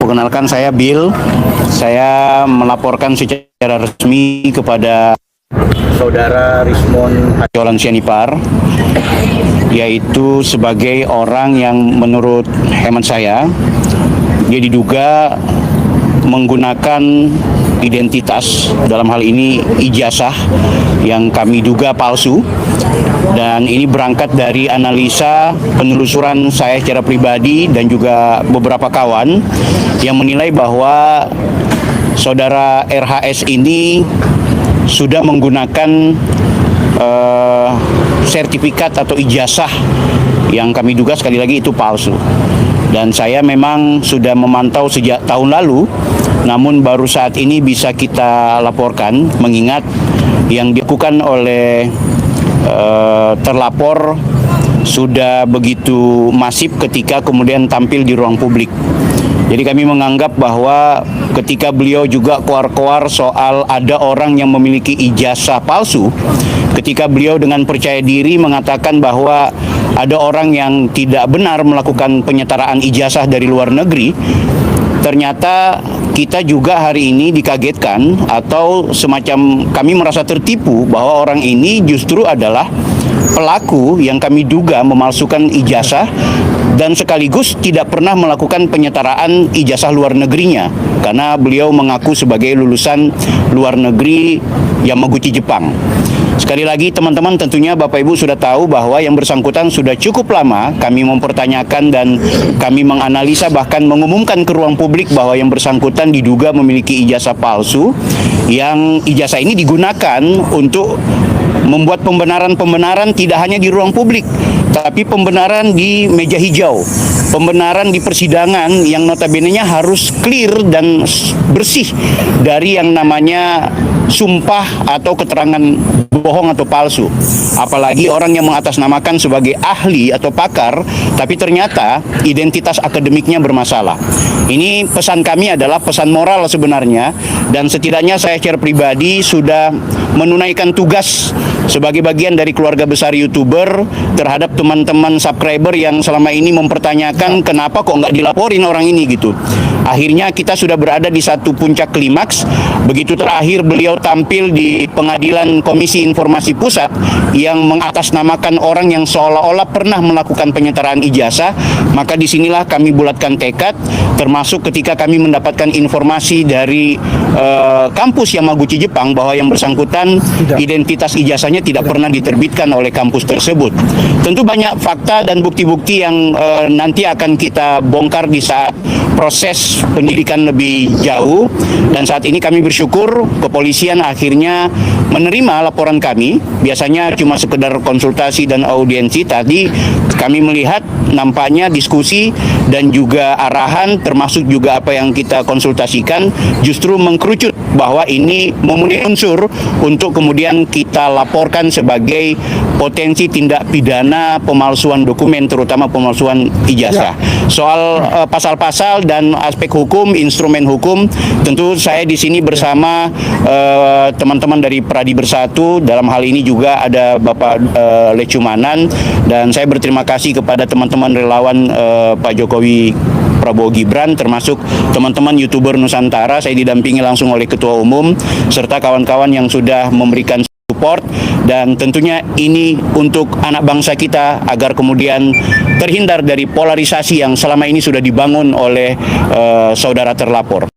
Perkenalkan, saya Bill. Saya melaporkan secara resmi kepada Saudara Rismond Hajolan Sianipar, yaitu sebagai orang yang menurut hemat saya, dia diduga menggunakan identitas, dalam hal ini ijazah, yang kami duga palsu. Dan ini berangkat dari analisa penelusuran saya secara pribadi dan juga beberapa kawan yang menilai bahwa Saudara RHS ini sudah menggunakan sertifikat atau ijazah yang kami duga sekali lagi itu palsu. Dan saya memang sudah memantau sejak tahun lalu, namun baru saat ini bisa kita laporkan, mengingat yang dilakukan oleh terlapor sudah begitu masif ketika kemudian tampil di ruang publik. Jadi kami menganggap bahwa ketika beliau juga koar-koar soal ada orang yang memiliki ijazah palsu, ketika beliau dengan percaya diri mengatakan bahwa ada orang yang tidak benar melakukan penyetaraan ijazah dari luar negeri, ternyata kita juga hari ini dikagetkan atau semacam kami merasa tertipu bahwa orang ini justru adalah pelaku yang kami duga memalsukan ijazah dan sekaligus tidak pernah melakukan penyetaraan ijazah luar negerinya, karena beliau mengaku sebagai lulusan luar negeri Yamaguchi, Jepang. Sekali lagi teman-teman, tentunya Bapak Ibu sudah tahu bahwa yang bersangkutan sudah cukup lama kami mempertanyakan dan kami menganalisa, bahkan mengumumkan ke ruang publik bahwa yang bersangkutan diduga memiliki ijazah palsu, yang ijazah ini digunakan untuk membuat pembenaran-pembenaran tidak hanya di ruang publik, tapi pembenaran di meja hijau, pembenaran di persidangan yang notabene-nya harus clear dan bersih dari yang namanya sumpah atau keterangan bohong atau palsu. Apalagi orang yang mengatasnamakan sebagai ahli atau pakar, tapi ternyata identitas akademiknya bermasalah. Ini pesan kami adalah pesan moral sebenarnya, dan setidaknya saya secara pribadi sudah menunaikan tugas sebagai bagian dari keluarga besar YouTuber terhadap teman-teman subscriber yang selama ini mempertanyakan kenapa kok nggak dilaporin orang ini gitu. Akhirnya kita sudah berada di satu puncak klimaks. Begitu terakhir beliau tampil di Pengadilan Komisi Informasi Pusat yang mengatasnamakan orang yang seolah-olah pernah melakukan penyetaraan ijazah, maka disinilah kami bulatkan tekad, termasuk ketika kami mendapatkan informasi dari kampus Yamaguchi, Jepang, bahwa yang bersangkutan identitas ijazahnya tidak pernah diterbitkan oleh kampus tersebut. Tentu banyak fakta dan bukti-bukti yang nanti akan kita bongkar di saat proses penyidikan lebih jauh, dan saat ini kami bersyukur kepolisian akhirnya menerima laporan kami. Biasanya cuma sekedar konsultasi dan audiensi. Tadi kami melihat nampaknya diskusi dan juga arahan, termasuk juga apa yang kita konsultasikan, justru mengkerucut bahwa ini memenuhi unsur untuk kemudian kita laporkan sebagai potensi tindak pidana pemalsuan dokumen, terutama pemalsuan ijazah. Soal pasal-pasal dan aspek hukum, instrumen hukum, tentu saya di sini bersama teman-teman dari Pradi Bersatu. Dalam hal ini juga ada Bapak Lecumanan, dan saya berterima kasih kepada teman-teman relawan Pak Jokowi Prabowo Gibran, termasuk teman-teman YouTuber Nusantara. Saya didampingi langsung oleh Ketua Umum serta kawan-kawan yang sudah memberikan support, dan tentunya ini untuk anak bangsa kita agar kemudian terhindar dari polarisasi yang selama ini sudah dibangun oleh saudara terlapor.